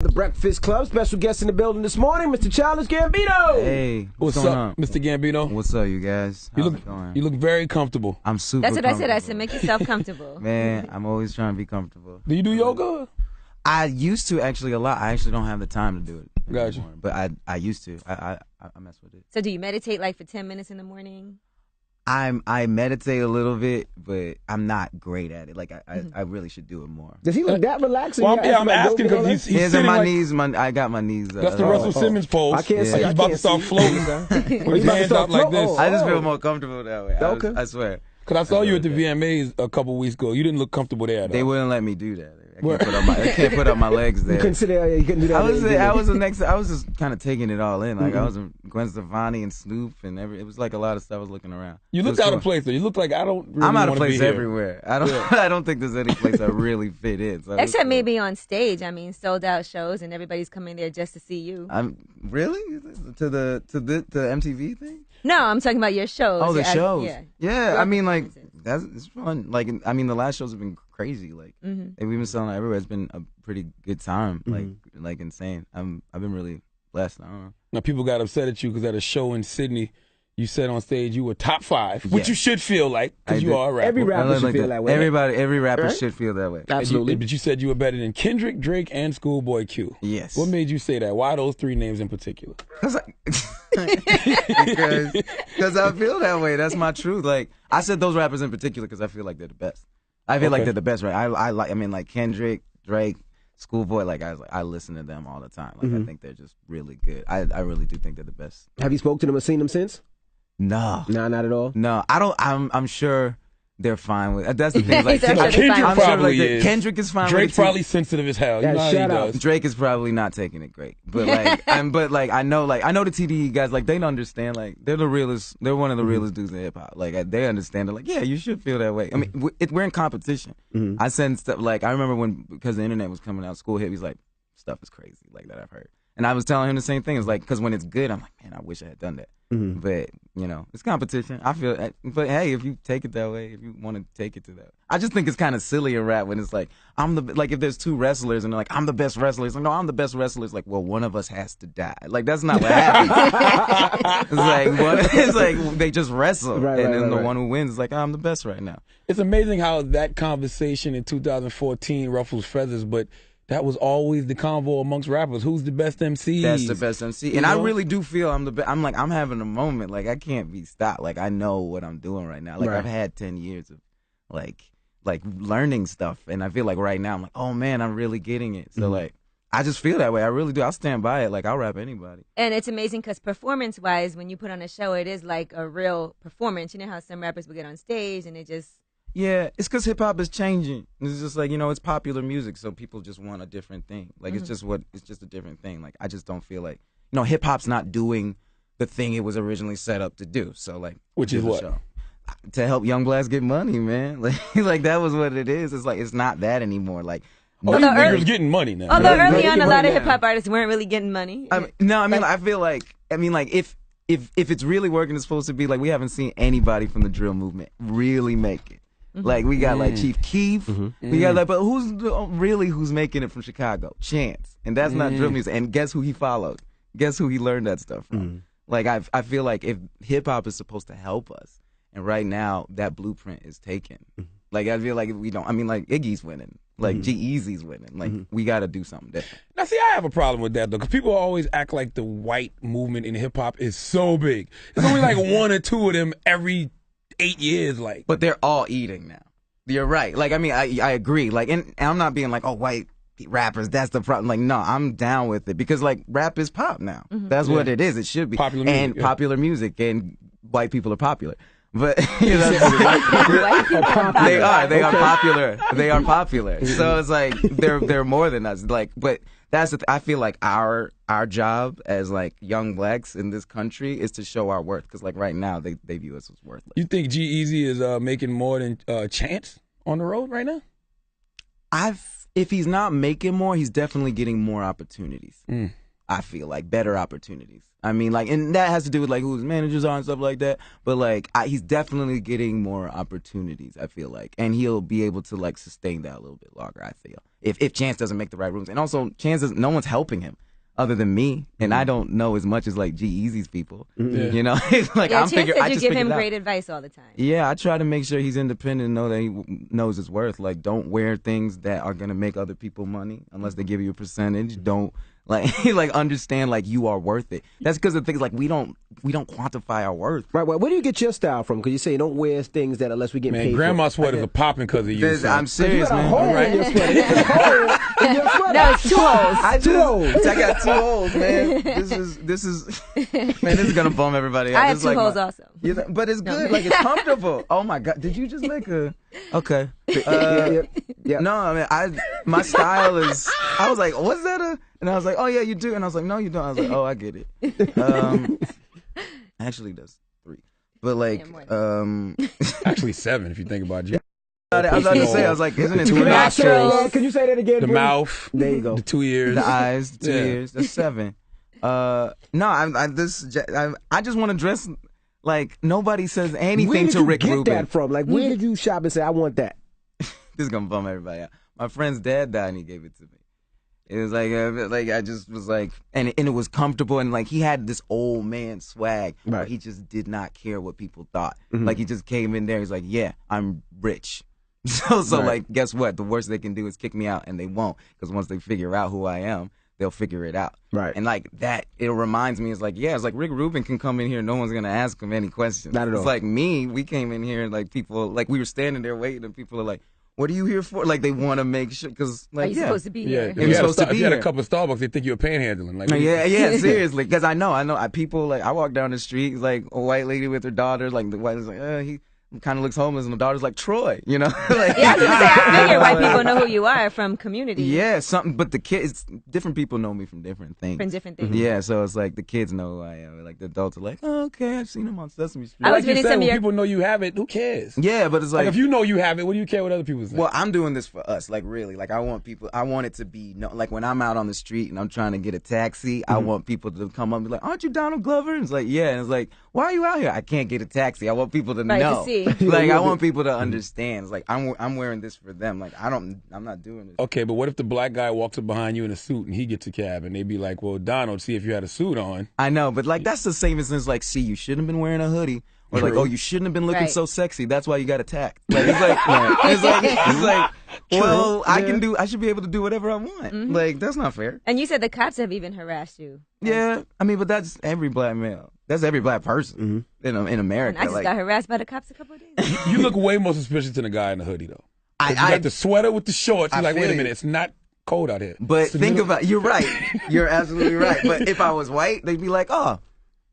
The Breakfast Club, special guest in the building this morning, Mr. Childish Gambino. Hey, what's up, Mr. Gambino? What's up, you guys? How's it going? You look very comfortable. I'm super That's what comfortable. I said. Make yourself comfortable. Man, I'm always trying to be comfortable. Do you do yoga? I used to actually a lot. I actually don't have the time to do it Gotcha. anymore, but I used to. I mess with it. So do you meditate like for 10 minutes in the morning? I meditate a little bit, but I'm not great at it. Like I really should do it more. Does he look that relaxing? Well, I'm asking because he's Hands sitting on my like, knees. I got my knees. That's the Russell Simmons pose. I can't see. Like he's about to start floating with his hands out like this. I just feel more comfortable that way. Okay. I swear. Because I saw you at the VMAs a couple weeks ago. You didn't look comfortable there. They wouldn't let me do that. I can't put up my legs there. You couldn't do that. I was just kind of taking it all in. Like I was in Gwen Stefani and Snoop and it was like a lot of stuff I was looking around. You looked out of place though. You look like I'm out of place everywhere. I don't think there's any place I really fit in. So Except maybe on stage. I mean, sold out shows and everybody's coming there just to see you. I'm really to the MTV thing. No, I'm talking about your shows. Oh, the shows. Yeah. I mean, like it's fun. Like I mean, the last shows have been crazy. Like we've been selling everywhere. It's been a pretty good time. Like insane. I've been really blessed. I don't know. Now people got upset at you because at a show in Sydney, you said on stage you were top 5, which you should feel like because you are a rapper. Every rapper should feel that way. Every rapper should feel that way. Absolutely. But you said you were better than Kendrick, Drake, and Schoolboy Q. Yes. What made you say that? Why those 3 names in particular? Because I feel that way. That's my truth. Like I said, those rappers in particular because I feel like they're the best. I feel like they're the best, right? I mean, like Kendrick, Drake, Schoolboy. Like I listen to them all the time. Like I think they're just really good. I really do think they're the best. Have you spoke to them or seen them since? No. No, not at all. No, I don't. I'm sure they're fine with. That's the thing. Like Kendrick probably is. Kendrick is fine. Drake's with it probably sensitive as hell. Yeah, You know how shout he out. does. Drake is probably not taking it great, but I know the TDE guys, like they understand, like they're the realest, they're one of the realest dudes in hip hop. Like they understand. They're like, yeah, you should feel that way. I mean, we're in competition. I send stuff like I remember because the internet was coming out, School hit. He's like, stuff is crazy, like that I've heard, and I was telling him the same thing. It's like because when it's good, I'm like, man, I wish I had done that. But it's competition. I feel, but hey, if you take it that way, if you want to take it to that, I just think it's kind of silly in rap when it's like if there's 2 wrestlers and they're like, I'm the best wrestler. It's like, no, I'm the best wrestler. It's like, well, one of us has to die. Like that's not what happens. It's like they just wrestle, and then the one who wins is like, I'm the best right now. It's amazing how that conversation in 2014 ruffles feathers, but that was always the convo amongst rappers. Who's the best MC? That's the best MC. And I really do feel I'm the best. I'm having a moment. Like, I can't be stopped. Like, I know what I'm doing right now. Like, I've had 10 years of, like learning stuff. And I feel like right now, I'm like, oh, man, I'm really getting it. So, like, I just feel that way. I really do. I'll stand by it. Like, I'll rap anybody. And it's amazing because performance-wise, when you put on a show, it is like a real performance. You know how some rappers will get on stage and it just... Yeah, it's because hip hop is changing. It's just like, it's popular music, so people just want a different thing. Like it's just a different thing. Like I just don't feel like hip hop's not doing the thing it was originally set up to do. So like, which is what? To help young blacks get money, man. Like that was what it is. It's like it's not that anymore. Like niggas getting money now. Although early on, a lot of hip hop artists weren't really getting money. I feel like if it's really working, it's supposed to be like we haven't seen anybody from the drill movement really make it. Like we got like Chief Keef, we got like, but who's making it from Chicago? Chance, and that's not drill music. And guess who he followed? Guess who he learned that stuff from? Like I feel like if hip hop is supposed to help us, and right now that blueprint is taken. Like I feel like if we don't, like Iggy's winning, like G-Eazy's winning. Like we got to do something different. Now see, I have a problem with that though, because people always act like the white movement in hip hop is so big. There's only like 1 or 2 of them every 8 years, like. But they're all eating now. You're right. Like, I agree. Like, and I'm not being like, oh, white rappers, that's the problem. Like, no, I'm down with it because, like, rap is pop now. That's what it is. It should be. Popular music, popular music, and white people are popular. But, they are popular. They are popular. So it's like, they're more than us. Like, but that's I feel like our job as like young blacks in this country is to show our worth because like right now they view us as worthless. You think G-Eazy is making more than Chance on the road right now? If he's not making more, he's definitely getting more opportunities. I feel like better opportunities. I mean, like, and that has to do with like who his managers are and stuff like that. But like, he's definitely getting more opportunities. I feel like, and he'll be able to like sustain that a little bit longer. I feel. if Chance doesn't make the right rooms. And also, no one's helping him other than me, and I don't know as much as like G-Eazy's people. You know, it's like Yeah, I'm Chance figuring. said I you just give figured him it out. great advice all the time. Yeah, I try to make sure he's independent and know that he knows his worth. Like, don't wear things that are gonna make other people money unless they give you a percentage. Don't like understand like you are worth it. That's because of things like we don't quantify our worth. Right. Well, where do you get your style from? Because you say you don't wear things that unless we get paid. Man, grandma's for it. sweaters are popping because of you. I'm serious, You got a man. hole in your sweater. There's a hole in your sweater. No, it's 2 holes. I got 2 holes, man. This is man. This is gonna bum everybody out. I have This is 2 like holes my- also. Yeah, but it's good. Like it's comfortable. Oh my god! Did you just make a? Okay. Yeah. No, I mean my style is. I was like, what's that? And I was like, oh yeah, you do. And I was like, no, you don't. I was like, oh, I get it. Actually, that's 3. But like, Actually 7 if you think about it. I was about to say, I was like, isn't it 2 3? nostrils, Can you say that again? the please? mouth, There you go. the 2 ears, The eyes, the 2 Yeah. ears. That's 7. No, I just want to dress like nobody says Where anything did to you Rick get Rubin. that from? Like, where did you shop and say, I want that? This is gonna bum everybody out. My friend's dad died and he gave it to me. It was like I just was like, and it was comfortable and like he had this old man swag. Where Right. he just did not care what people thought. Like he just came in there. He's like, yeah, I'm rich. So Right. like, guess what? The worst they can do is kick me out, and they won't, because once they figure out who I am, they'll figure it out. Right. And like that, it reminds me. It's like, yeah, it's like Rick Rubin can come in here, no one's gonna ask him any questions. Not at all. It's like me. We came in here and like people, like we were standing there waiting, and people are like, "What are you here for?" Like they want to make sure, because Are like you yeah. supposed to be Yeah, here? if You're you, had a, supposed to if be you had a here. cup of Starbucks, they think you're panhandling. Like, Yeah, seriously, because I know. People like I walk down the street, like a white lady with her daughter, like the white lady's like, he kind of looks homeless, and the daughter's like Troy, you know. Like, Yeah, I was gonna say, I figure white people know who you are from Community. yeah, something. But the kids, different people know me from different things. From different things. Yeah, so it's like the kids know who I am. Like the adults are like, oh, okay, I've seen him on Sesame Street. I was like you reading said, some of when your- people know you have it, who cares? Yeah, but it's Like, like if you know you have it, what do you care what other people say? well, I'm doing this for us. Like really, like I want it to be like when I'm out on the street and I'm trying to get a taxi, I want people to come up and be like, aren't you Donald Glover? And it's like, yeah. And it's like, why are you out here? I can't get a taxi. I want people to Right, to know. see. Like I want people to understand. It's like I'm wearing this for them. Like I'm not doing this. Okay, but what if the black guy walks up behind you in a suit and he gets a cab and they be like, well, Donald, see if you had a suit on. I know, but like that's the same as like, see, you shouldn't have been wearing a hoodie. Or like, True. oh, you shouldn't have been looking Right. so sexy. That's why you got attacked. Like it's like, it's like, well, I should be able to do whatever I want. Like that's not fair. And you said the cops have even harassed you. Yeah, I mean, but that's every black male. That's every black person in America. And I just like, got harassed by the cops a couple of days ago. You look way more suspicious than a guy in a hoodie, though. 'Cause you I got the sweater with the shorts. You're I like, wait feel a you. minute, it's not cold out here. but It's the think middle- about. You're right. You're absolutely right. But if I was white, they'd be like, oh,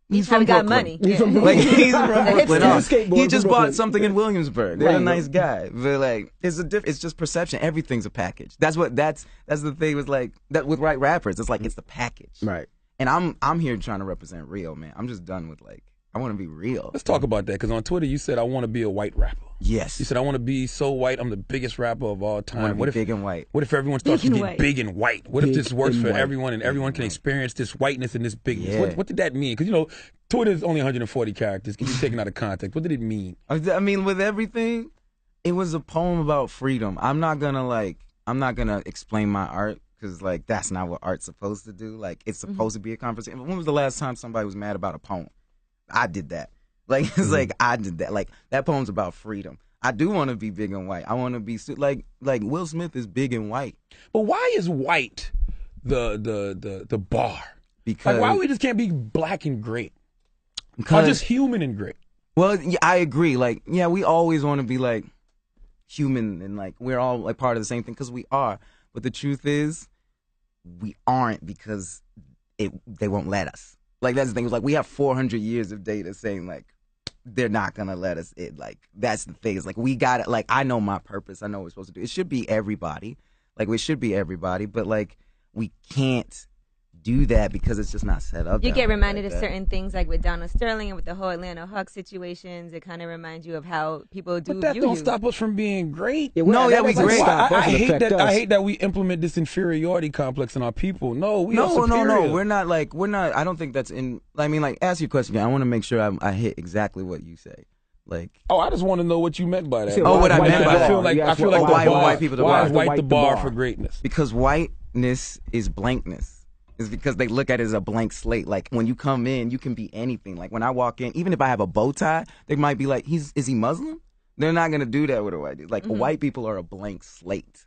he's from Probably got Brooklyn. money. He's from Yeah. Like he's from Brooklyn. hipster. Oh, Skateboard he from just Brooklyn. bought something in Williamsburg. What a Right. nice guy. But like, it's just perception. Everything's a package. That's the thing with like that with white rappers. It's like it's the package. Right. And I'm here trying to represent real, man. I'm just done with like I want to be real. Let's talk about that, because on Twitter you said, I want to be a white rapper. Yes. You said, I want to be so white, I'm the biggest rapper of all I time. want to be big and white. What if everyone starts to Big and get white. big and white? What if Big this works and for white. everyone and everyone can experience this whiteness and this bigness? Yeah. What did that mean? Because, you know, Twitter is only 140 characters. Can you take it out of context? What did it mean? I mean, with everything, it was a poem about freedom. I'm not gonna explain my art because like that's not what art's supposed to do. Like it's supposed to be a conversation. When was the last time somebody was mad about a poem? I did that. Like it's like I did that. Like that poem's about freedom. I do want to be big and white. I want to be like Will Smith is big and white But why is white the bar? because Like, why we just can't be black and great? Or because just human and great? well, yeah, I agree. Like yeah, we always want to be like human and like we're all like part of the same thing because we are. But the truth is, we aren't because they won't let us. Like that's the thing. It's like we have 400 years of data saying like they're not gonna let us in. Like that's the thing. It's like we got it. Like I know my purpose. I know what we're supposed to do. It should be everybody. Like we should be everybody. But like we can't do that because it's just not set up. You that get way reminded like of that. certain things, like with Donald Sterling and with the whole Atlanta Hawks situations. It kind of reminds you of how people do But that view don't you. stop us from being great. Yeah, No, yeah, we that doesn't great. stop us, I it hate affect that. us. I hate that we implement this inferiority complex in our people. No, we are No, superior. we're not like we're not. I don't think that's in. I mean, like, ask your question again. I want to make sure I hit exactly what you say. Like, Oh, I just want to know what you meant by that. Oh, what I meant by that. I feel like Yes, why white people the bar. is white the bar bar. for greatness? because whiteness is blankness. It's because they look at it as a blank slate. Like, when you come in, you can be anything. Like, when I walk in, even if I have a bow tie, they might be like, is he Muslim? They're not going to do that with a white dude. Like, white people are a blank slate.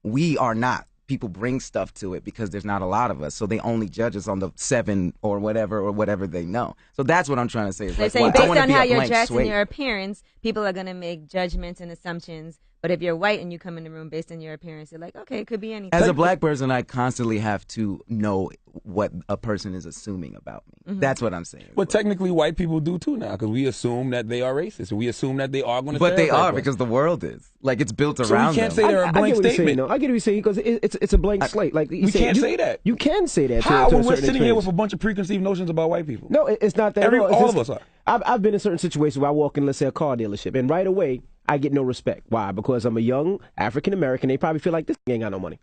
We are not. People bring stuff to it because there's not a lot of us, so they only judge us on the 7 or whatever they know. So that's what I'm trying to say. They're saying based on how you're dressed and your appearance, people are going to make judgments and assumptions. But if you're white and you come in the room based on your appearance, you're like, okay, it could be anything. As a black person, I constantly have to know what a person is assuming about me. That's what I'm saying. But technically, white people do too now, because we assume that they are racist. We assume that they are going to. But they are, because the world is. Like, it's built So around we can't them. say they're a blank statement. I get what you're saying, because it's a blank slate. Like, We can't say that. You can say that. How? To a When we're certain sitting here extent. with a bunch of preconceived notions about white people. No, it's not that. at all. It's All just- of us are. I've been in certain situations where I walk in, let's say, a car dealership, and right away I get no respect. Why? Because I'm a young African American. They probably feel like this ain't got no money.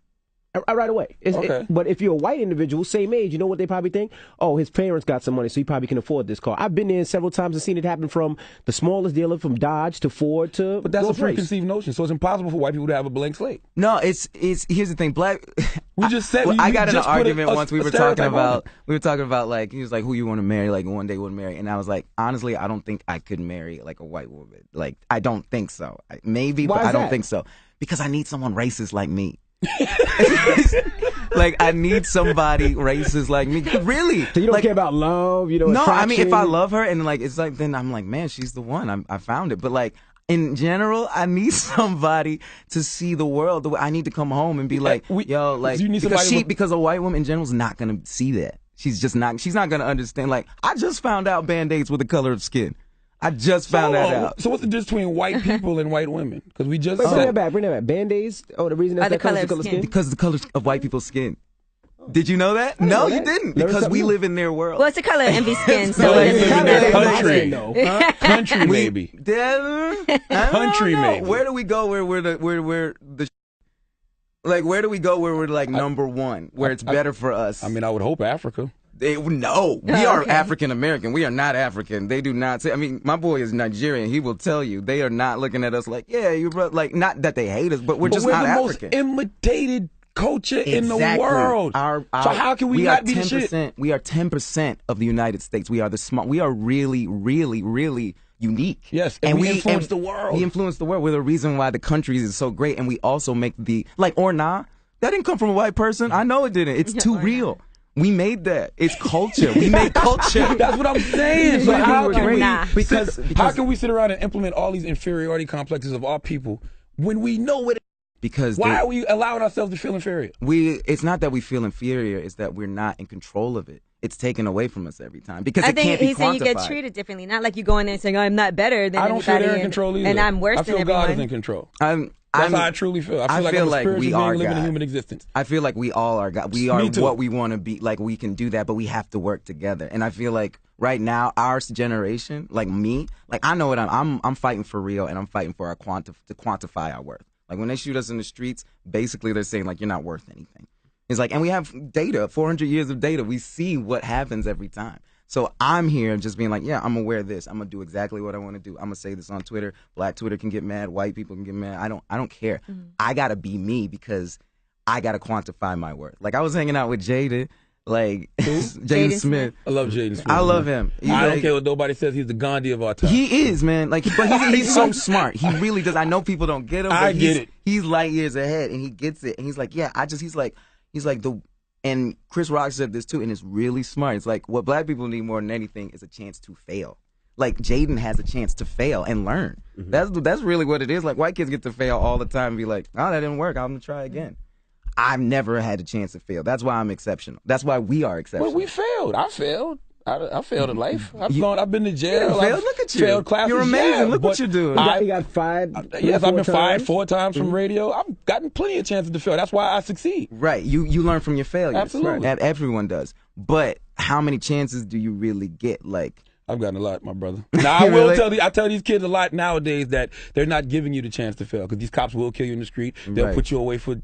Right away. Okay. But if you're a white individual, same age, you know what they probably think? Oh, his parents got some money, so he probably can afford this car. I've been there several times and seen it happen from the smallest dealer, from Dodge to Ford to. But that's a Rolls-Royce. preconceived notion, so it's impossible for white people to have a blank slate. No, it's here's the thing. Black. We just said I got in an just put argument once. We a were talking stereotype on about like, he was like, who you want to marry? Like, one day you want to marry, and I was like, honestly, I don't think I could marry like a white woman. Like, I don't think so. Maybe, Why but is I don't that? think so, because I need someone racist like me. Like, I need somebody racist like me. Really? So you don't like, care about love, you know? No, I mean, if I attraction? love her and like, it's like, then I'm like, man, she's the one. I found it. But like, in general, I need somebody to see the world. The way I need to come home and be like, yo, like, you need somebody because a white woman in general is not gonna see that. She's not gonna understand. Like, I just found out Band-Aids were the color of skin. I just found that out. So what's the difference between white people and white women? Because we just Wait, said bring that back. Band-Aids? Oh, the reason that's the that color color is the of color of skin. skin? Because the color of white people's skin. Did you know that? No, know you that. didn't. Never Because said we no. live in their world. Well, it's the color of envy skin, so No, it you doesn't live in really that matter. country. Country maybe. Country maybe. Where do we go where we're the like, where do we go where we're like number one, where it's better for us? I mean, I would hope Africa. No, we Oh, are okay. African American. We are not African. They do not say. I mean, my boy is Nigerian. He will tell you they are not looking at us like, yeah, you bro. Like, not that they hate us, but we're just we're not the African. most imitated culture in the Exactly. world. So how can we not be the shit? We are 10% of the United States. We are the small. We are really, really, really unique. Yes, and we influence the world. We influence the world. We're the reason why the country is so great, and we also make the or nah. That didn't come from a white person. I know it didn't. It's too real. We made that. It's culture. We made culture. That's what I'm saying. So how can we? Nah. Because How can we sit around and implement all these inferiority complexes of our people when we know what? because Why are we allowing ourselves to feel inferior? it's not that we feel inferior. It's that we're not in control of it. It's taken away from us every time because I it can't think be he's saying you get quantified. treated differently, not like you go in there and saying, I'm not better than I don't feel anybody, they're in control either. and I'm worse I feel than God everyone. is in control. I'm That's how I truly feel. I feel like I'm a spiritual we being are living a God. human existence. I feel like we all are God. We Me are too. what we want to be. Like, we can do that, but we have to work together. And I feel like right now, our generation, like me, like I know what I'm fighting for real, and I'm fighting for our to quantify our worth. Like, when they shoot us in the streets, basically they're saying like, you're not worth anything. It's like, and we have data, 400 years of data. We see what happens every time. So I'm here just being like, yeah, I'm gonna wear this. I'm gonna do exactly what I want to do. I'm gonna say this on Twitter. Black Twitter can get mad. White people can get mad. I don't care. I gotta be me because I gotta quantify my worth. Like, I was hanging out with Jada, like Jaden Smith. I love Jaden Smith. I love him. He's I don't like- care what nobody says. He's the Gandhi of our time. He is, man. Like, but he's so smart. He really does. I know people don't get him. But I get it. He's light years ahead, and he gets it. And he's like, yeah, he's like the. And Chris Rock said this too, and it's really smart. It's like, what black people need more than anything is a chance to fail. Like, Jaden has a chance to fail and learn. That's really what it is. Like, white kids get to fail all the time and be like, oh, that didn't work. I'm gonna try again. I've never had a chance to fail. That's why I'm exceptional. That's why we are exceptional. Well, we failed. I failed. I failed in life. I've been to jail. You failed? I've Look at you. Failed classes. You're amazing. Yeah, Look what but you're doing. You got fired. Yes, I've been fired times. 4 times from radio. I've gotten plenty of chances to fail. That's why I succeed. Right. You learn from your failures. Absolutely. Right. Everyone does. But how many chances do you really get? Like, I've gotten a lot, my brother. Now I will tell these kids a lot nowadays that they're not giving you the chance to fail because these cops will kill you in the street. They'll Right. put you away for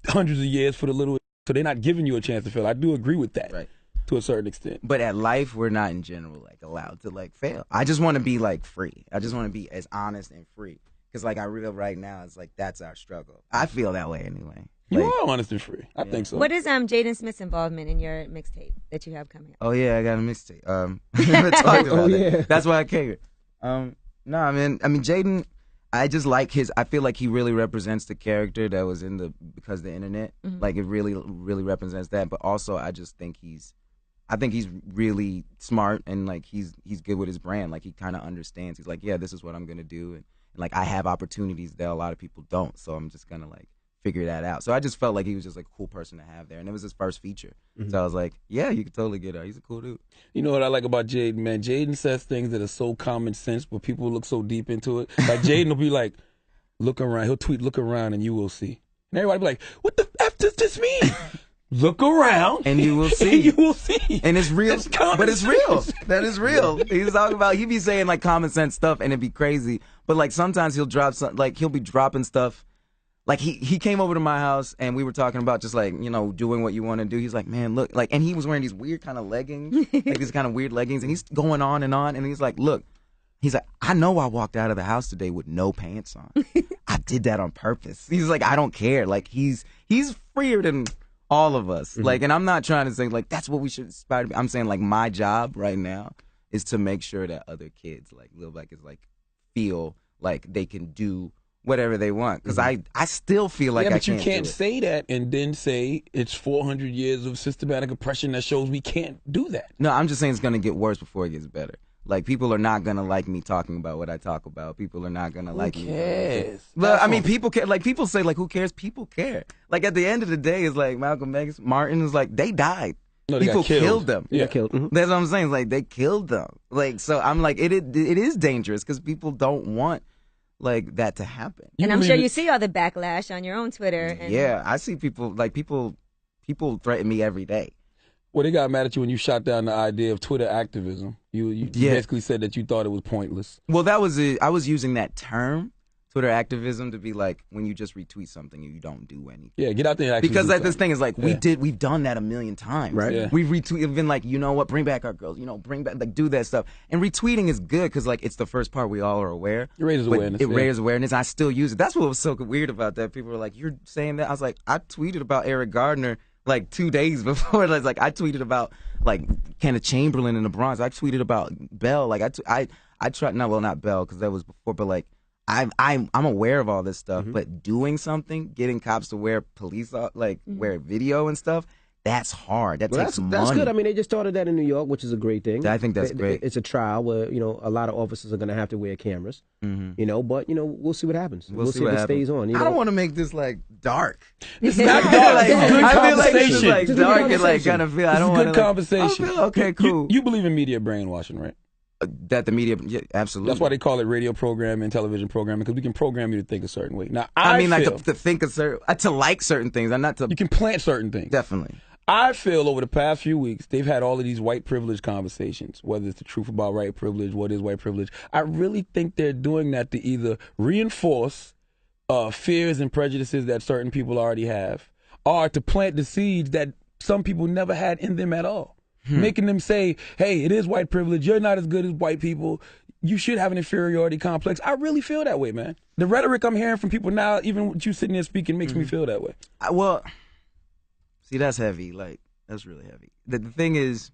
hundreds of years for the little. So they're not giving you a chance to fail. I do agree with that. Right. to a certain extent. But at life, we're not in general like allowed to like fail. I just want to be like free. I just want to be as honest and free. Because like I real right now, it's like that's our struggle. I feel that way anyway. You Like, are honest and free. I think so. What is Jaden Smith's involvement in your mixtape that you have coming up? oh yeah, I got a mixtape. We never talked about it. That's why I came here. No, I mean Jaden, I just like I feel like he really represents the character that was in because of the internet. Like it really, really represents that. But also, I just think he's really smart and like he's good with his brand. Like he kind of understands. He's like, yeah, this is what I'm gonna do, and like I have opportunities that a lot of people don't. So I'm just gonna like figure that out. So I just felt like he was just like a cool person to have there, and it was his first feature. So I was like, yeah, you could totally get her. He's a cool dude. You know what I like about Jaden, man? Jaden says things that are so common sense, but people look so deep into it. Like Jaden will be like, look around. He'll tweet, look around, and you will see. And everybody be like, what the F does this mean? Look around, and you will see. And you will see. And it's real, but it's real. That is real. He's talking about, he be saying like common sense stuff, and it'd be crazy. But like sometimes he'll drop some, like he'll be dropping stuff. Like he came over to my house and we were talking about just like, you know, doing what you want to do. He's like, man, look, like, and he was wearing these weird kind of leggings, like these kind of weird leggings, and he's going on, and he's like, look, he's like, I know I walked out of the house today with no pants on. I did that on purpose. He's like, I don't care. Like he's freer than all of us. Like, and I'm not trying to say like that's what we should aspire to be. I'm saying like my job right now is to make sure that other kids like Lil Black is like feel like they can do whatever they want, because I still feel like but you can't say that and then say it's 400 years of systematic oppression that shows we can't do that. No, I'm just saying it's going to get worse before it gets better. Like, people are not going to like me talking about what I talk about. People are not going to like me. Who cares? But, I mean, people care. Like, people say, like, who cares? People care. Like, at the end of the day, it's like Malcolm X, Martin is like, they died. No, they people got killed. killed them. Yeah, killed. That's what I'm saying. It's like, they killed them. Like, so I'm like, it is dangerous because people don't want like that to happen. And I'm sure you see all the backlash on your own Twitter. And yeah, I see people threaten me every day. Well, they got mad at you when you shot down the idea of Twitter activism. You basically said that you thought it was pointless. Well, I was using that term, Twitter activism, to be like when you just retweet something and you don't do anything. Yeah, get out there and actually because do like, this thing is like we've done that a million times. Right. Yeah. We've retweeted, been like, you know what, bring back our girls, you know, bring back, like, do that stuff. And retweeting is good because like it's the first part we all are aware. It raises awareness. It raises awareness. I still use it. That's what was so weird about that. People were like, you're saying that? I was like, I tweeted about Eric Gardner like 2 days before. Like I tweeted about like Kenneth Chamberlain in the Bronx. I tweeted about Bell. Like I tried, not Bell because that was before, but like I'm aware of all this stuff. But doing something, getting cops to wear wear video and stuff, that's hard. That takes money. That's good. I mean, they just started that in New York, which is a great thing. I think that's great. It's a trial where, you know, a lot of officers are going to have to wear cameras, you know, but, you know, we'll see what happens. We'll see if it stays on. You know? I don't want to make this like dark. It's not dark. Like, It's good I feel like this is conversation. like dark and like kind of feel. I don't want to. Good conversation. Okay, cool. You believe in media brainwashing, right? That the media, yeah, absolutely. That's why they call it radio programming, television programming, because we can program you to think a certain way. Now, I mean, feel, like to think a certain, to like certain things. I'm not to. You can plant certain things. Definitely. I feel over the past few weeks, they've had all of these white privilege conversations, whether it's the truth about white privilege, what is white privilege. I really think they're doing that to either reinforce fears and prejudices that certain people already have, or to plant the seeds that some people never had in them at all. Making them say, hey, it is white privilege. You're not as good as white people. You should have an inferiority complex. I really feel that way, man. The rhetoric I'm hearing from people now, even with you sitting there speaking, makes me feel that way. Well, see, that's heavy. Like, that's really heavy. The thing is,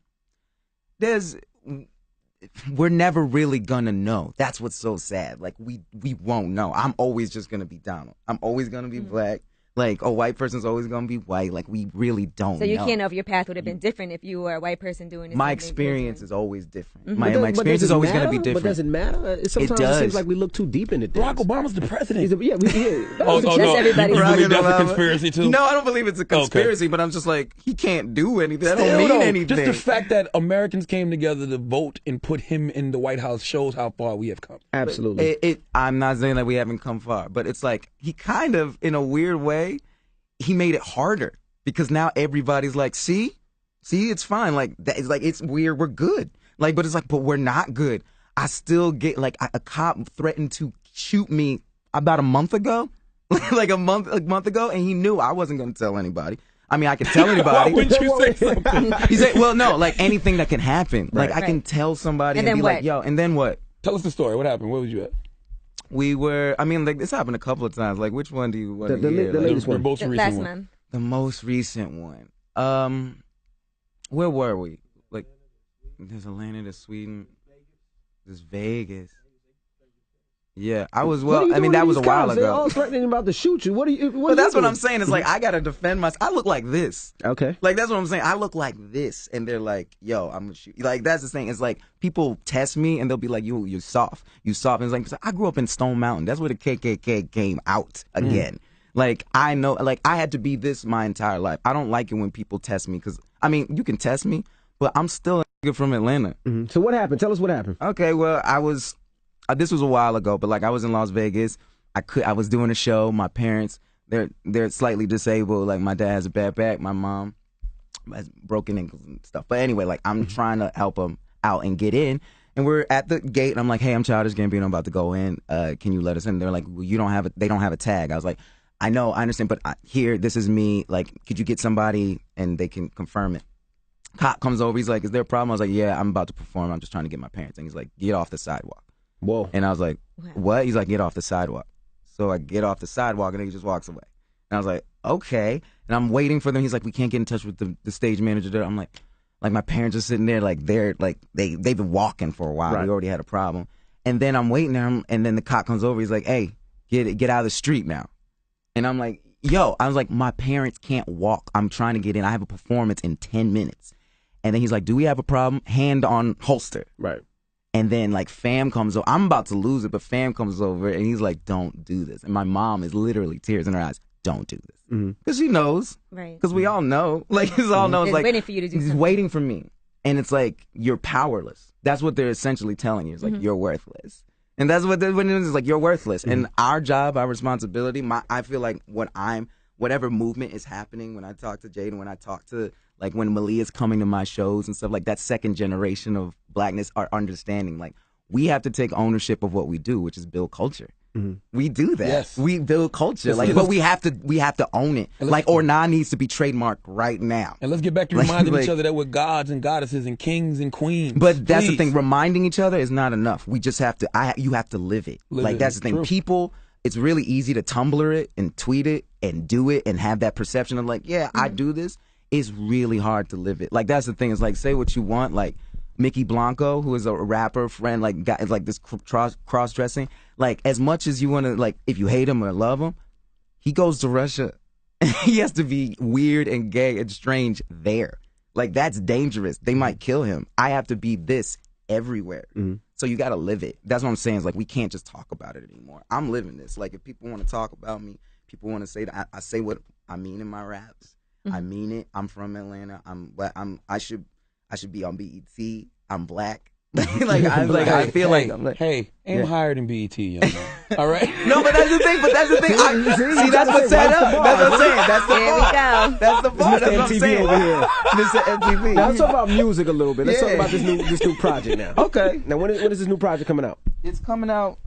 we're never really gonna know. That's what's so sad. Like, we won't know. I'm always just gonna be Donald. I'm always gonna be black. Like, a white person's always going to be white. Like, we really don't know. So you can't know if your path would have been different if you were a white person doing this. My experience is always different. Mm-hmm. My experience is always going to be different. But does it matter? Sometimes it seems like we look too deep into things. Barack Obama's the president. Yeah. Oh, that's no. everybody. You believe that's a conspiracy, too? No, I don't believe it's a conspiracy, but I'm just like, he can't do anything. That don't mean anything. Just the fact that Americans came together to vote and put him in the White House shows how far we have come. Absolutely. I'm not saying that we haven't come far, but it's like, he kind of, in a weird way, he made it harder because now everybody's like, see, it's fine. Like, that is like, it's weird. We're good. Like, but it's like, but we're not good. I still get like a cop threatened to shoot me about a month ago, like a month ago. And he knew I wasn't going to tell anybody. I mean, I can tell anybody. Why wouldn't you say something? He said, well, no, like anything that can happen. Right. Like I can tell somebody And and then be what? like, yo, and then what? Tell us the story. What happened? Where was you at? We were, I mean, like this happened a couple of times. Like which one do you want to hear? the Like, latest one. The most The recent last one. month. the most recent one. Where were we? Like, there's Atlanta, there's Sweden, there's Vegas. Yeah, I was, What are well, you I mean, doing that to was a these while cops? They're ago. all threatening about to shoot you. What are you? But that's what I'm saying. It's like, I got to defend myself. I look like this. Okay. Like, that's what I'm saying. I look like this. And they're like, yo, I'm going to shoot you. Like, that's the thing. It's like, people test me and they'll be like, you're soft. You soft. And it's like, I grew up in Stone Mountain. That's where the KKK came out again. Like, I know, like, I had to be this my entire life. I don't like it when people test me because, I mean, you can test me, but I'm still a nigga from Atlanta. Mhm. So what happened? Tell us what happened. Okay, well, this was a while ago, but like I was in Las Vegas. I was doing a show. My parents, they're slightly disabled. Like my dad has a bad back. My mom has broken ankles and stuff. But anyway, like I'm trying to help them out and get in. And we're at the gate. And I'm like, hey, I'm Childish Gambino. I'm about to go in. Can you let us in? They're like, well, they don't have a tag. I was like, I know, I understand, but here, this is me. Like, could you get somebody and they can confirm it? Cop comes over. He's like, is there a problem? I was like, yeah, I'm about to perform. I'm just trying to get my parents. And he's like, get off the sidewalk. Whoa. And I was like, Wow. what? He's like, get off the sidewalk. So I get off the sidewalk and he just walks away. And I was like, okay. And I'm waiting for them. He's like, we can't get in touch with the stage manager there. I'm like my parents are sitting there like they've been walking for a while. Right. We already had a problem. And then I'm waiting there and then the cop comes over. He's like, hey, get out of the street now. And I'm like, yo, I was like, my parents can't walk. I'm trying to get in. I have a performance in 10 minutes. And then he's like, do we have a problem? Hand on holster. Right. And then like fam comes over. I'm about to lose it, but fam comes over and he's like, don't do this. And my mom is literally tears in her eyes. Don't do this. Because she knows. Right. Because we all know. Like, it's all know. It's It's like, waiting for you to do he's something. waiting for me. And it's like, you're powerless. That's what they're essentially telling you. It's like, you're worthless. And that's what it is. It's like, you're worthless. And our job, our responsibility, I feel like whatever movement is happening, when I talk to Jaden, when I talk to, like, when Malia's coming to my shows and stuff, like, that second generation of blackness are understanding, like, we have to take ownership of what we do, which is build culture. We do that. Yes. We build culture. Like, but we have to own it. Like, or nah needs to be trademarked right now. And let's get back to Like- reminding like- each other that we're gods and goddesses and kings and queens. But that's the Please. thing. Reminding each other is not enough. We just have to. You have to live it. Live Like it. that's the thing. True. People. It's really easy to Tumblr it and tweet it and do it and have that perception of like, yeah, I do this. It's really hard to live it. Like that's the thing. It's like say what you want. Like Mickey Blanco, who is a rapper friend, like guy, is like this cross dressing. Like as much as you want to, like if you hate him or love him, he goes to Russia. He has to be weird and gay and strange there. Like that's dangerous. They might kill him. I have to be this everywhere. So you got to live it. That's what I'm saying. Is like we can't just talk about it anymore. I'm living this. Like if people want to talk about me, people want to say that I say what I mean in my raps. I mean it. I'm from Atlanta. I should be on BET. I'm black. I feel like I'm like, hey, aim higher than BET, young man. All right? no, but that's the thing. See, that's what's set up. That's what I'm saying. That's the There we bar. go. That's the bar. Mr. That's what I'm MTV saying. over here. Mr. MTV. Now let's talk about music a little bit. Let's talk Yeah. about this new project now. Okay. Now when is this new project coming out? It's coming out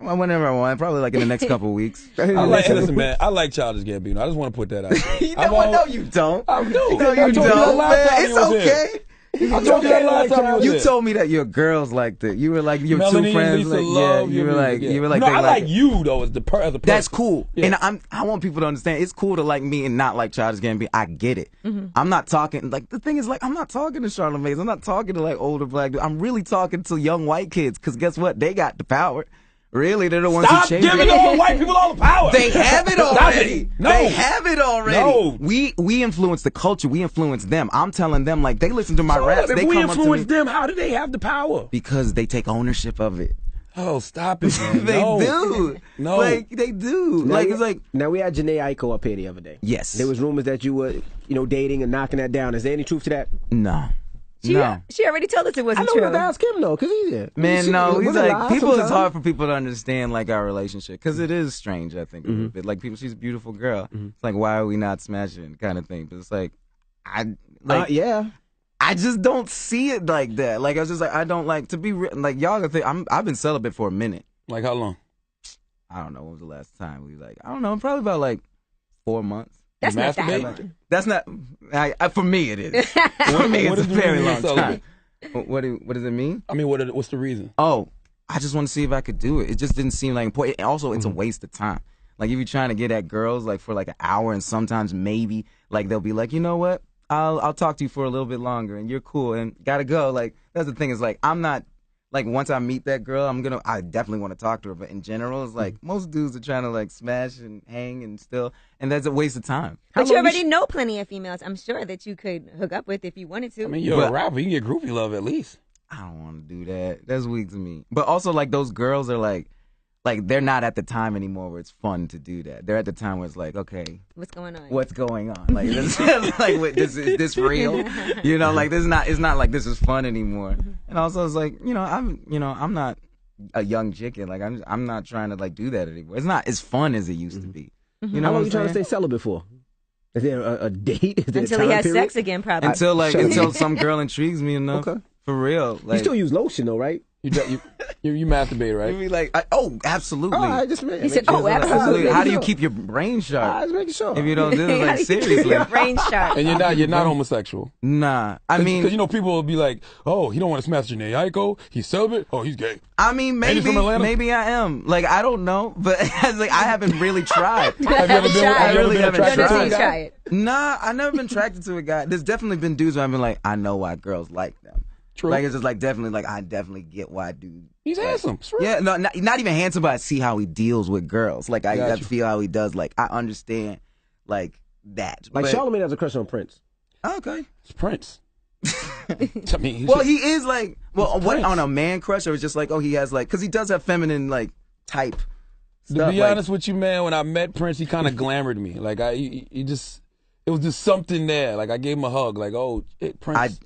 whenever I want. Probably like in the next couple of weeks. Listen, man, I like Childish Gambino. I just want to put that out there. You know what? No, you don't. I do. No, you I told you that don't, last man. time you It's was here. okay. I told you that last time you was You here. told me that your girls liked it. You were like your Melanie two friends. and Lisa Like, love you your were like music, you were like no, they I like like it. you though as a person. That's cool. Yeah. And I want people to understand it's cool to like me and not like Childish Gambino. I get it. I'm not talking like the thing is like I'm not talking to Charlamagne. I'm not talking to like older black dudes. I'm really talking to young white kids because guess what? They got the power. Really, they're the ones Stop who change giving it. all white people all the power. They have it Stop already. it. No. They have it already. No. We influence the culture. We influence them. I'm telling them like they listen to my raps. If They we come up to influence me them, how do they have the power? because they take ownership of it. Oh, stop it, man. They No. do. No. Like they do. Like it's like Now we had Janae Aiko up here the other day. yes. There was rumors that you were, dating and knocking that down. Is there any truth to that? no. She No. already told us it I wasn't know true. we have to ask him though, cause he's there. Man, no, he's Was it like live people. It's sometimes? hard for people to understand like our relationship because it is strange. I think a little bit. Like people, she's a beautiful girl. It's like why are we not smashing kind of thing. But it's like Yeah. I just don't see it like that. Like I was just like I don't like to be like y'all. Gonna think I've been celibate for a minute. Like how long? I don't know when was the last time we like. I don't know. Probably about like 4 months. That's not that masturbate? long. That's not. For me, it is. For me, What it's a is the very reason long you're time. What does it mean? I mean, what's the reason? Oh, I just want to see if I could do it. It just didn't seem like important. Also, it's a waste of time. Like, if you're trying to get at girls, like, for, like, an hour, and sometimes maybe, like, they'll be like, you know what? I'll talk to you for a little bit longer, and you're cool, and gotta go. Like, that's the thing, is, like, I'm not, like, once I meet that girl, I definitely want to talk to her, but in general, it's like, most dudes are trying to, like, smash and hang and still, and that's a waste of time. But you already know plenty of females, I'm sure, that you could hook up with if you wanted to. I mean, you're a rapper. You can get groupie love at least. I don't want to do that. That's weak to me. But also, like, those girls are, like, they're not at the time anymore where it's fun to do that. They're at the time where it's like, okay, what's going on? What's going on? Like, this, like, is this real? You know, like, it's not like this is fun anymore. And also, it's like, I'm not a young chicken. Like, I'm not trying to, like, do that anymore. It's not as fun as it used to be. You know, how long are you trying to stay celibate for? Is there a date? Is there Until he has sex again, probably. Until some girl intrigues me enough. Okay. For real. Like, you still use lotion though, right? You masturbate, right? You be like, absolutely. I just He said, absolutely. How do you keep your brain sharp? I was making sure. If you don't do it, like, seriously. Your brain sharp. And you're not homosexual. Nah, I mean, because people will be like, oh, he don't want to smash Janae Aiko. He's celibate. Oh, he's gay. I mean, maybe I am. Like, I don't know, but like, I haven't really tried. Have you ever been attracted to a guy? Try it. Nah, I've never been attracted to a guy. There's definitely been dudes where I've been like, I know why girls like them. True. Like, it's just like, definitely, like, I definitely get why dudes. He's handsome. True. Yeah, no, not even handsome, but I see how he deals with girls. Like, I feel how he does. Like, I understand, like, that. Like, but, Charlamagne has a crush on Prince. Okay. It's Prince. I mean, he is like, what, on a man crush, or it's just like, oh, he has like, because he does have feminine, like, type stuff. To be honest with you, man, when I met Prince, he kind of glamored me. Like, it was just something there. Like, I gave him a hug. Like, oh, Prince.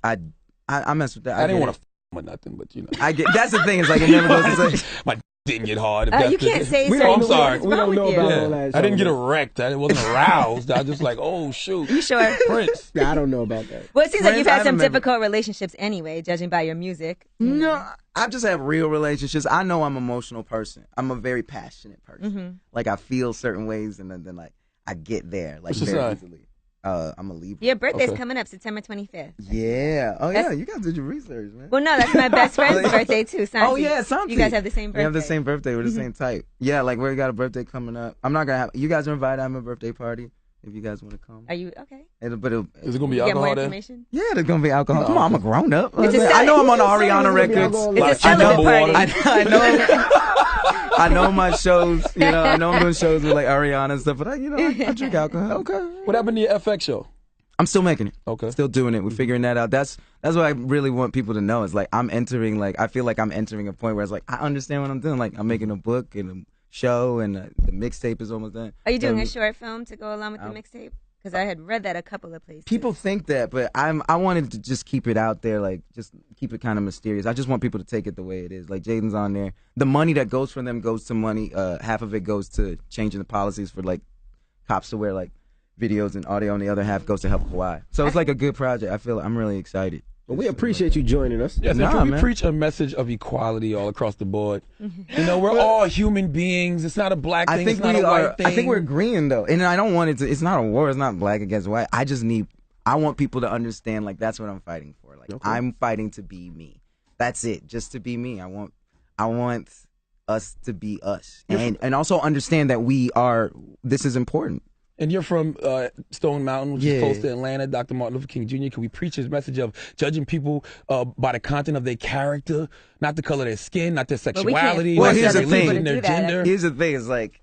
I mess with that. I didn't want to with nothing, but I get. That's the thing. Is like, it never goes to say. My didn't get hard. You can't say. I'm sorry. We don't know about all that. I didn't get erect. I wasn't aroused. I was just like, oh shoot. You sure? Prince. Yeah, I don't know about that. Well, it seems like you've had some difficult relationships anyway, judging by your music. No, I just have real relationships. I know I'm an emotional person. I'm a very passionate person. Like, I feel certain ways, and then like I get there like very easily. I'm a Libra. Your birthday's coming up September 25th. Yeah. Oh, yeah. You guys did your research, man. Well, no, that's my best friend's birthday, too. Santi. Oh, yeah, Santi. You guys have the same birthday. We have the same birthday. We're the same type. Yeah, like, we got a birthday coming up. I'm not going to have... You guys are invited. I'm a birthday party if you guys want to come. Are you... Okay. Is it going to be alcohol more there? Information? Yeah, there's going to be alcohol. Come on, I'm a grown-up. I know I'm on the Ariana records. It's a celibate party. I know... I know my shows, I know I'm doing shows with, like, Ariana and stuff, but I drink alcohol. Okay. What happened to your FX show? I'm still making it. Okay. Still doing it. We're figuring that out. That's what I really want people to know. Is like, I feel like I'm entering a point where it's like, I understand what I'm doing. Like, I'm making a book and a show, and the mixtape is almost done. Are you doing a short film to go along with the mixtape? Because I had read that a couple of places. People think that, but I wanted to just keep it out there, like, just keep it kind of mysterious. I just want people to take it the way it is. Like, Jaden's on there. The money that goes from them goes to money. Half of it goes to changing the policies for, like, cops to wear, like, videos and audio, and the other half goes to help Hawaii. So it's like a good project. I feel I'm really excited. Well, we appreciate you joining us. Yes, we preach a message of equality all across the board. We're all human beings. It's not a black thing. It's not a white thing. I think we're agreeing, though. And I don't want it to, it's not a war. It's not black against white. I want people to understand, like, that's what I'm fighting for. Like, I'm fighting to be me. That's it. Just to be me. I want us to be us. And also understand that this is important. And you're from Stone Mountain, which is close to Atlanta. Dr. Martin Luther King Jr. Can we preach his message of judging people by the content of their character, not the color of their skin, not their sexuality, not their religion, their gender? Here's the thing: is like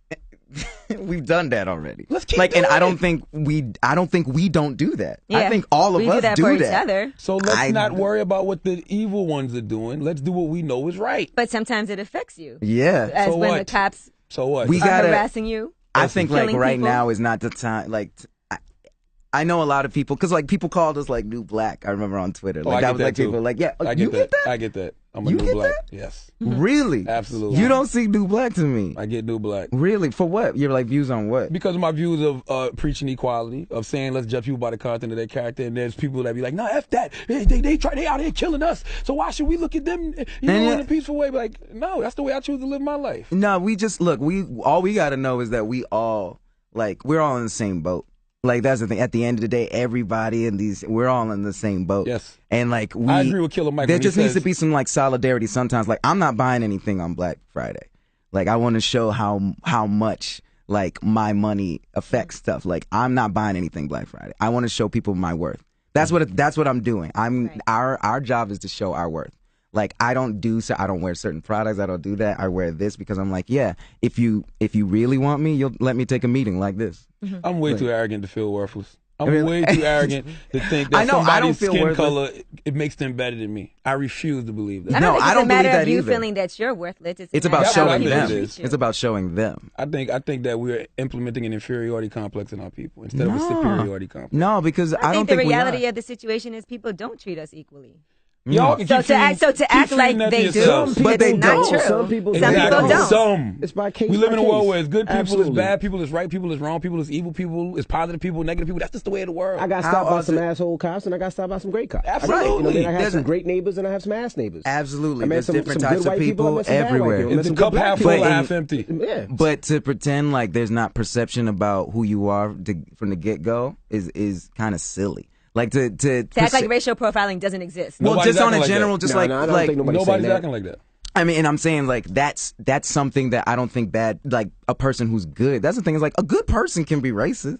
we've done that already. Let's keep doing and it. I don't think we don't do that. Yeah. I think all of us do that. So let's not worry about what the evil ones are doing. Let's do what we know is right. But sometimes it affects you. Yeah. As so when what? the cops are harassing you. I think like right people. now is not the time. Like, I know a lot of people because like people called us like New Black. I remember on Twitter. Like I was like people like I you get that? I get that. I'm a you New get Black. That? Yes. Really? Absolutely. You don't see New Black to me. I get New Black. Really? For what? Your like views on what? Because of my views of preaching equality, of saying let's judge people by the content of their character, and there's people that be like, no, F that. They out here killing us. So why should we look at them in a peaceful way? Like, no, that's the way I choose to live my life. No, we just look, all we gotta know is that we all like we're all in the same boat. Like, that's the thing. At the end of the day, everybody in we're all in the same boat. Yes. And like, I agree with Killer Mike. There just needs to be some like solidarity sometimes. Like, I'm not buying anything on Black Friday. Like, I want to show how much like my money affects stuff. Like, I'm not buying anything Black Friday. I want to show people my worth. That's what I'm doing. Our job is to show our worth. Like, I don't wear certain products. I don't do that. I wear this because I'm like, yeah, if you really want me, you'll let me take a meeting like this. I'm way too arrogant to feel worthless. I'm way too arrogant to think that somebody's skin color, it makes them better than me. I refuse to believe that. I don't think it's a matter of you feeling that you're worthless. It's about showing them. It's about showing them. I think that we're implementing an inferiority complex in our people instead of a superiority complex. No, because I don't think the reality of the situation is people don't treat us equally. Y'all So to act like they do, but they not don't. true. Some people don't. Some. It's by case. We live in a by world case. where it's good people, Absolutely. it's bad people, it's right people, it's wrong people, it's evil people, it's positive people, negative people. That's just the way of the world. I got stopped by some asshole cops, and I got stopped by some great cops. Absolutely. You know, then I have some great neighbors, and I have some ass neighbors. Absolutely. I met There's some different good types of white people, I people met some bad white everywhere. people. I met Is the some cup good half black full or people. half empty? Yeah. But to pretend like there's not perception about who you are from the get-go is kind of silly. Like to act like racial profiling doesn't exist. well, Nobody's just on acting a like general, that. just No, like no, I don't think nobody's Nobody's saying acting like that. I mean, and I'm saying like that's something that I don't think like a person who's good. That's the thing is like a good person can be racist.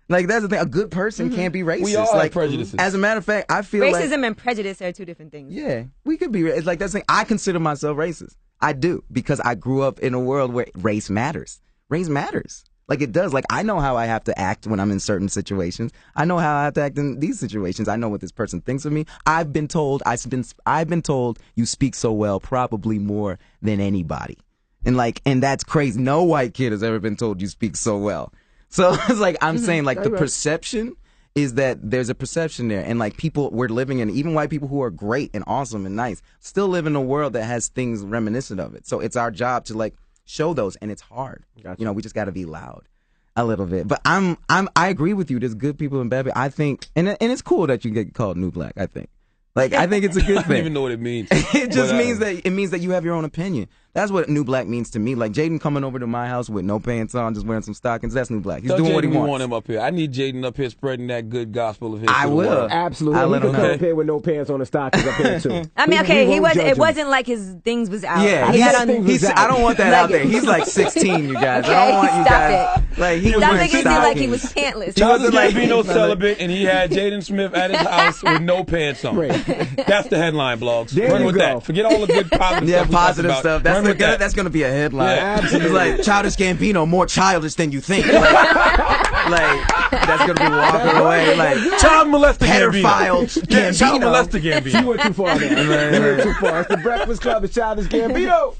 Like that's the thing, a good person can't be racist. We all have like prejudices. As a matter of fact, I feel Racism and prejudice are two different things. yeah, we could be. It's like that's the thing. I consider myself racist. I do because I grew up in a world where race matters. Race matters. Like it does. Like I know how I have to act when I'm in certain situations. I know how I have to act in these situations. I know what this person thinks of me. I've been told you speak so well, probably more than anybody. And that's crazy. No white kid has ever been told you speak so well. So it's like I'm saying like the perception is that there's a perception there. And like people we're living in, even white people who are great and awesome and nice, still live in a world that has things reminiscent of it. So it's our job to like show those, and it's hard. Gotcha. You know, we just got to be loud a little bit. But I agree with you. There's good people and bad people. I think, and it's cool that you get called New Black. I think it's a good thing. I don't even know what it means. It just means that you have your own opinion. That's what New Black means to me. Like Jaden coming over to my house with no pants on, just wearing some stockings. That's New Black. He's doing what he wants. We want him up here. I need Jaden up here spreading that good gospel of his. I will. Absolutely. I'll He let can him come know. up here with no pants on the stockings up here too. I mean, We he won't was. judge It him. wasn't like his things was out. Yeah, he had on. I don't want that out there. He's like 16, you guys. I don't want you Stop guys. it. Like he was Stop wearing making it seem like he was stockings. pantless. Childish like- Gambino celibate, and he had Jaden Smith at his house with no pants on. Right. That's the headline, blogs. There Run you with go. that. Forget all the good positive Yeah, stuff. we talked positive about. stuff. Run with that. That's gonna be a headline. Yeah, It's like Childish Gambino, more childish than you think. Like that's gonna be walking away. Like Child molester pedophile Gambino. Yeah, child Gambino. molester Gambino. You went too far there. You went too far. It's the Breakfast Club. It's Childish Gambino.